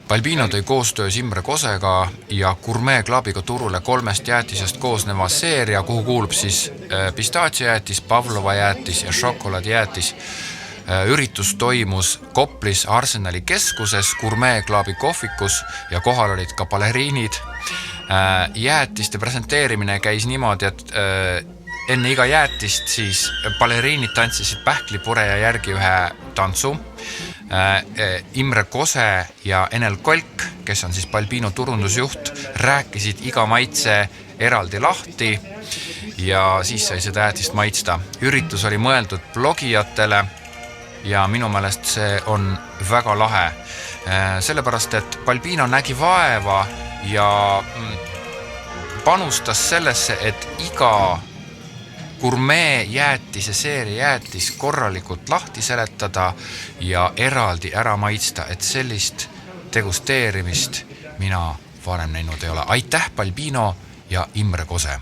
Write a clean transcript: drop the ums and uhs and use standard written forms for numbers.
Balbino tõi koostöös Imre Kosega ja Gourmet Clubiga turule 3 jäätisest koosneva seeria, kuhu kuulub siis pistaatsiajäätis, Pavlova jäätis ja šokolaadijäätis. Üritus toimus Koplis Arsenali keskuses, Gourmet Clubi kohvikus ja kohal olid ka baleriinid. Jäätiste presenteerimine käis niimoodi, et enne iga jäätist siis baleriinid tantsisid pähklipureja järgi ühe tantsu. Imre Kose ja Enel Kolk, kes on siis Balbino turundusjuht, rääkisid iga maitse eraldi lahti ja siis sai seda jäätist maitsta. Üritus oli mõeldud blogijatele ja minu meelest see on väga lahe. Sellepärast, et Balbino nägi vaeva ja panustas sellesse, et iga Gourmet jäätise seeria jäätis korralikult lahti seletada ja eraldi ära maitsta, et sellist degusteerimist mina varem näinud ei ole. Aitäh, Balbino ja Imre Kose!